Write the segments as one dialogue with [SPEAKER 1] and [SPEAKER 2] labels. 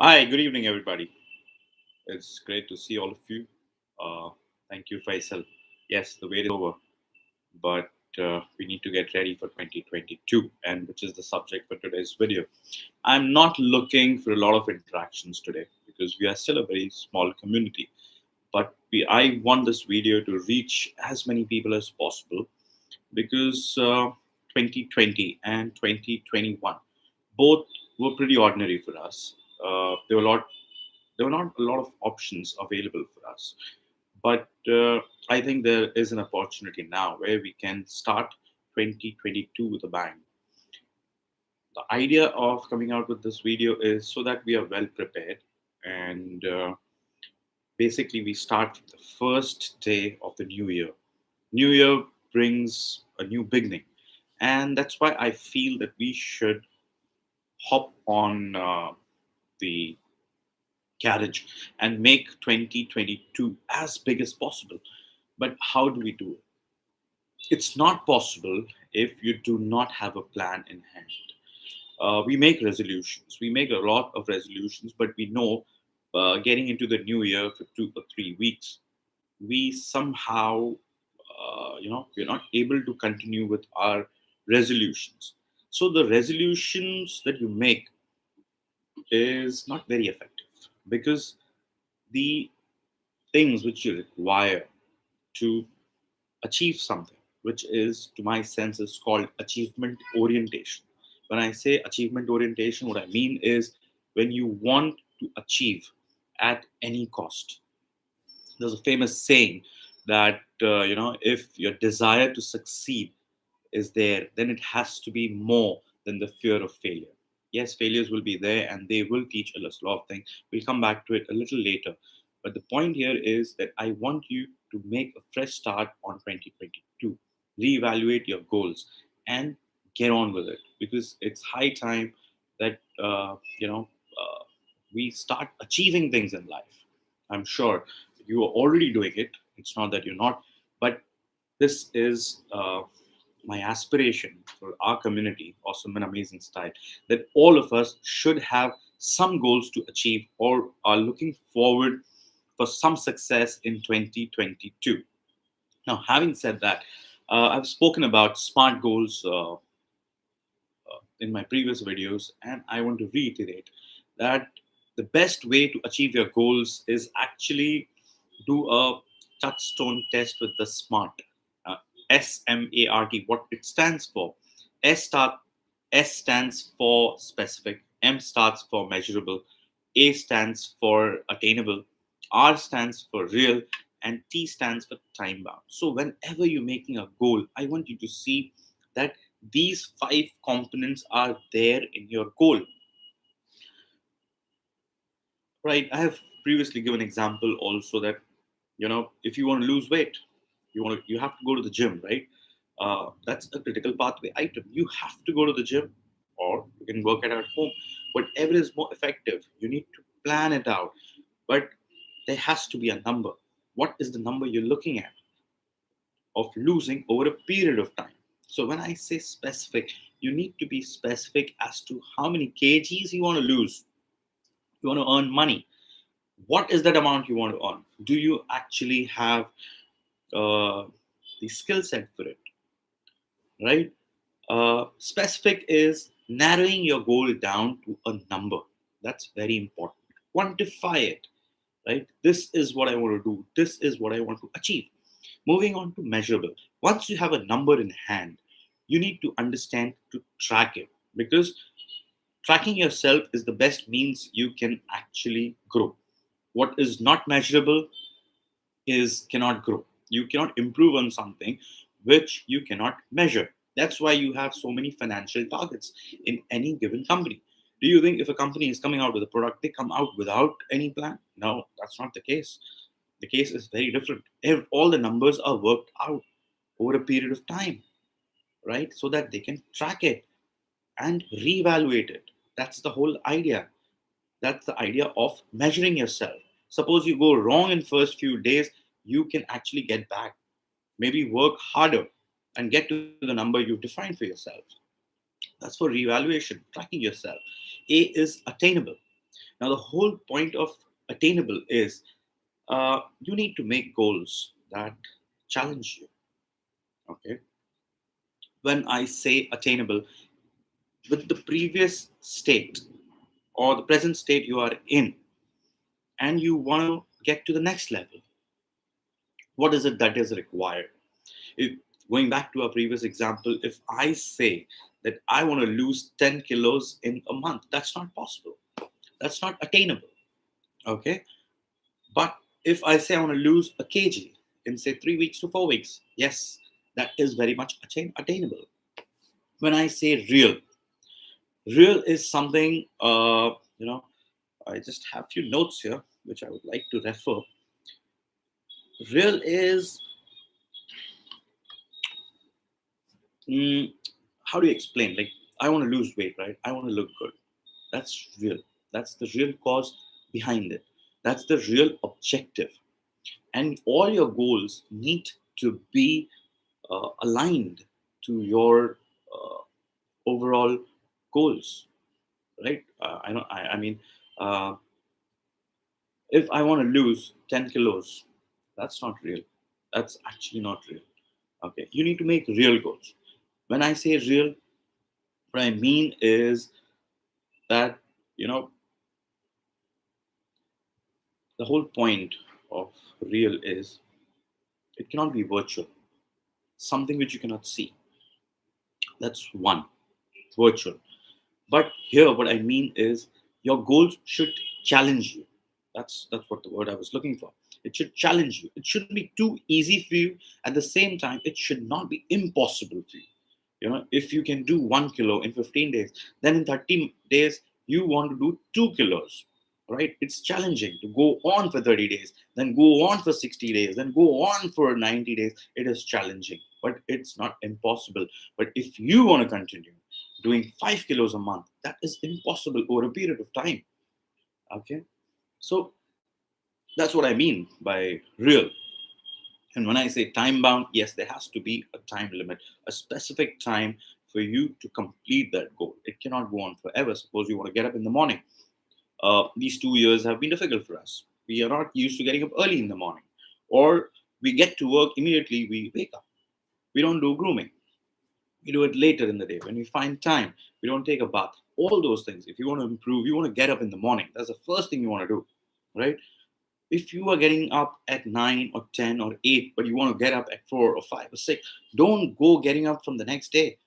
[SPEAKER 1] Hi, good evening, everybody. It's great to see all of you. Uh, Thank you, Faisal. Yes, the wait is over, but we need to get ready for 2022, and which is the subject for today's video. I'm not looking for a lot of interactions today because we are still a very small community, but I want this video to reach as many people as possible because 2020 and 2021 both were pretty ordinary for us. There were not a lot of options available for us. But I think there is an opportunity now where we can start 2022 with a bang. The idea of coming out with this video is so that we are well prepared and basically we start from the first day of the new year. New year brings a new beginning, and that's why I feel that we should hop on the carriage and make 2022 as big as possible. But how do we do it? It's not possible if you do not have a plan in hand. We make resolutions. We make a lot of resolutions, but we know getting into the new year for 2 or 3 weeks, we somehow, we're not able to continue with our resolutions. So the resolutions that you make is not very effective because the things which you require to achieve something, which is, to my sense, is called achievement orientation. When I say achievement orientation, what I mean is when you want to achieve at any cost. There's a famous saying that if your desire to succeed is there, then it has to be more than the fear of failure. Yes, failures will be there and they will teach us a lot of things. We'll come back to it a little later. But the point here is that I want you to make a fresh start on 2022, reevaluate your goals, and get on with it because it's high time that we start achieving things in life. I'm sure you are already doing it. It's not that you're not, but this is my aspiration for our community, Awesome and Amazing Style, that all of us should have some goals to achieve or are looking forward for some success in 2022. Now, having said that, I've spoken about SMART goals in my previous videos, and I want to reiterate that the best way to achieve your goals is actually do a touchstone test with the SMART. Uh, SMART, what it stands for. S start S stands for specific, M starts for measurable, A stands for attainable, R stands for real, and T stands for time bound. So whenever you're making a goal, I want you to see that these five components are there in your goal. Right? I have previously given example also that if you want to lose weight, you have to go to the gym, right? That's a critical pathway item. You have to go to the gym, or you can work it at home. Whatever is more effective, you need to plan it out. But there has to be a number. What is the number you're looking at of losing over a period of time? So when I say specific, you need to be specific as to how many kgs you want to lose. You want to earn money. What is that amount you want to earn? Do you actually have uh, the skill set for it, right? Specific is narrowing your goal down to a number. That's very important. Quantify it, right? This is what I want to do. This is what I want to achieve. Moving on to measurable. Once you have a number in hand, you need to understand to track it because tracking yourself is the best means you can actually grow. What is not measurable is cannot grow. You cannot improve on something which you cannot measure. That's why you have so many financial targets in any given company. Do you think if a company is coming out with a product, they come out without any plan? No, that's not the case. The case is very different. If all the numbers are worked out over a period of time, right? So that they can track it and reevaluate it. That's the whole idea. That's the idea of measuring yourself. Suppose you go wrong in first few days, you can actually get back. Maybe work harder and get to the number you've defined for yourself. That's for reevaluation, tracking yourself. A is attainable. Now, the whole point of Attainable is you need to make goals that challenge you. Okay. When I say attainable, with the previous state or the present state you are in, and you want to get to the next level, what is it that is required? If, going back to our previous example, if I say that I want to lose 10 kilos in a month, that's not possible. That's not attainable. Okay. But if I say I want to lose a kg in, say, 3 weeks to 4 weeks, yes, that is very much attainable. When I say real, real is something, I just have few notes here which I would like to refer. Real is, mm, how do you explain? Like, I want to lose weight, right? I want to look good. That's real. That's the real cause behind it. That's the real objective. And all your goals need to be aligned to your overall goals, right? I mean, uh, if I want to lose 10 kilos, that's not real. That's actually not real. Okay, you need to make real goals. When I say real, what I mean is that, you know, the whole point of real is it cannot be virtual, something which you cannot see. That's one, virtual. But here, what I mean is your goals should challenge you. That's what the word I was looking for. It should challenge you. It shouldn't be too easy for you. At the same time, it should not be impossible for you. You know, if you can do 1 kilo in 15 days, then in 30 days you want to do 2 kilos, right? It's challenging to go on for 30 days, then go on for 60 days, then go on for 90 days. It is challenging, but it's not impossible. But if you want to continue doing 5 kilos a month, that is impossible over a period of time. Okay. So that's what I mean by real. And when I say time bound, yes, there has to be a time limit, a specific time for you to complete that goal. It cannot go on forever. Suppose you want to get up in the morning. These 2 years have been difficult for us. We are not used to getting up early in the morning, or we get to work immediately, we wake up. We don't do grooming. We do it later in the day. When we find time, we don't take a bath. All those things. If you want to improve, you want to get up in the morning. That's the first thing you want to do, right? If you are getting up at 9 or 10 or 8, but you want to get up at 4 or 5 or 6, don't go getting up from the next day.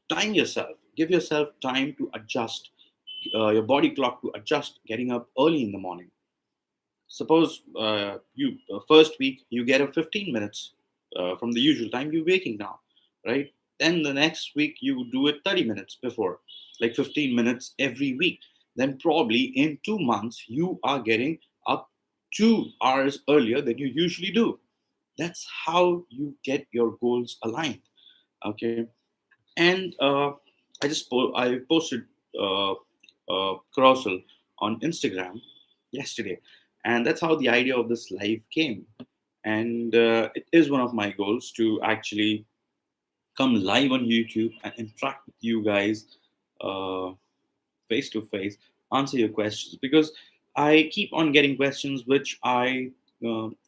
[SPEAKER 1] Time yourself. Give yourself time to adjust, your body clock to adjust getting up early in the morning. Suppose you first week you get up 15 minutes from the usual time you're waking now, right? Then the next week you do it 30 minutes before, like 15 minutes every week. Then probably in 2 months you are getting up 2 hours earlier than you usually do. That's how you get your goals aligned. Okay, and I posted carousel on Instagram yesterday, and that's how the idea of this live came. And it is one of my goals to actually come live on YouTube and interact with you guys face to face, answer your questions, because I keep on getting questions which I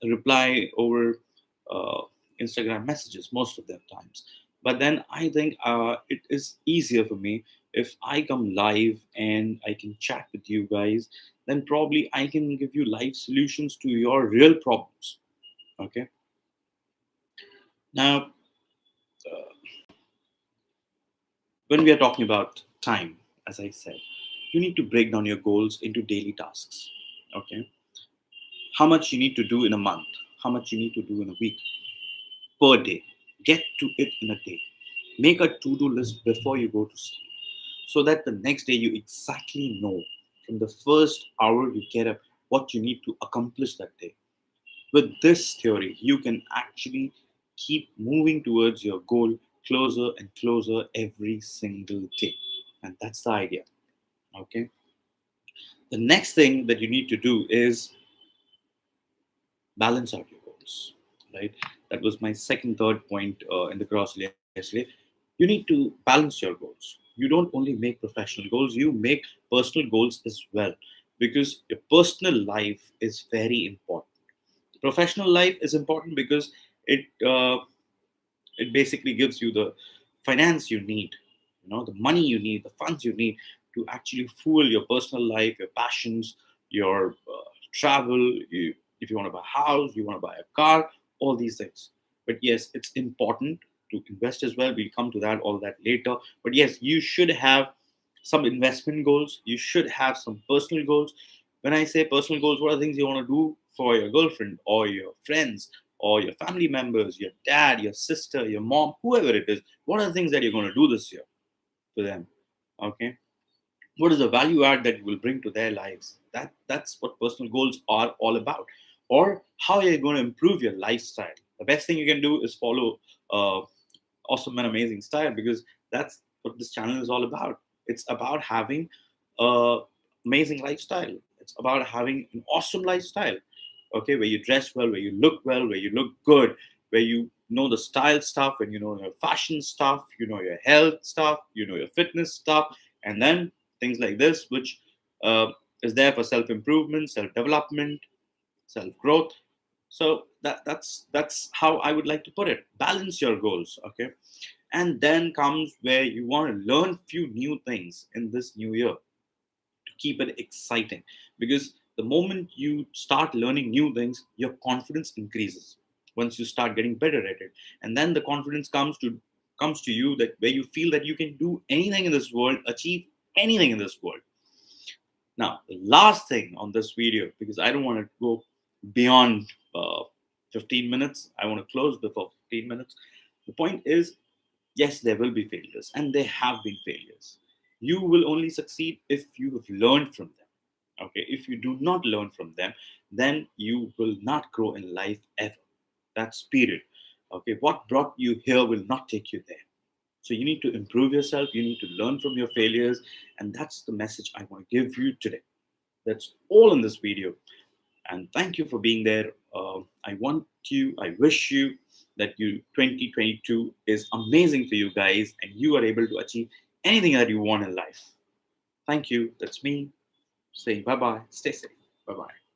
[SPEAKER 1] reply over uh, Instagram messages most of the times. But then I think it is easier for me if I come live and I can chat with you guys. Then probably I can give you live solutions to your real problems. Okay. Now, when we are talking about time, as I said, you need to break down your goals into daily tasks. Okay, how much you need to do in a month, how much you need to do in a week, per day. Get to it in a day. Make a to-do list before you go to sleep, so that the next day you exactly know from the first hour you get up what you need to accomplish that day. With this theory, you can actually keep moving towards your goal closer and closer every single day. And that's the idea. Okay. The next thing that you need to do is balance out your goals, right? That was my second, third point in the cross yesterday. You need to balance your goals. you don't only make professional goals, you make personal goals as well, because your personal life is very important. Professional life is important because it it basically gives you the finance you need, the money you need, the funds you need to actually fuel your personal life, your passions, your travel. If you want to buy a house, you want to buy a car, all these things. But yes, it's important to invest as well. We'll come to that, all that later. But yes, you should have some investment goals. You should have some personal goals. When I say personal goals, what are things you want to do for your girlfriend or your friends or your family members, your dad, your sister, your mom, whoever it is? What are the things that you're going to do this year for them? Okay. What is the value add that you will bring to their lives? That's what personal goals are all about. Or how are you going to improve your lifestyle? The best thing you can do is follow awesome and amazing style, because that's what this channel is all about. It's about having a amazing lifestyle. It's about having an awesome lifestyle. Okay, where you dress well, where you look well, where you look good, where you know the style stuff, and you know your fashion stuff, you know your health stuff, you know your fitness stuff, and then things like this, which uh, is there for self improvement, self development, self growth. So that's how I would like to put it. Balance your goals, okay? And then comes where you want to learn few new things in this new year to keep it exciting. Because the moment you start learning new things, your confidence increases once you start getting better at it. And then the confidence comes to you, that where you feel that you can do anything in this world, achieve anything in this world. Now, the last thing on this video, because I don't want to go beyond 15 minutes, I want to close before 15 minutes. The point is, yes, there will be failures, and there have been failures. You will only succeed if you have learned from them. Okay, if you do not learn from them, then you will not grow in life ever. That's period. Okay, what brought you here will not take you there. So you need to improve yourself, you need to learn from your failures, and that's the message I want to give you today. That's all in this video. And thank you for being there. I wish you that 2022 is amazing for you guys, and you are able to achieve anything that you want in life. Thank you. That's me saying bye bye. Stay safe. Bye bye.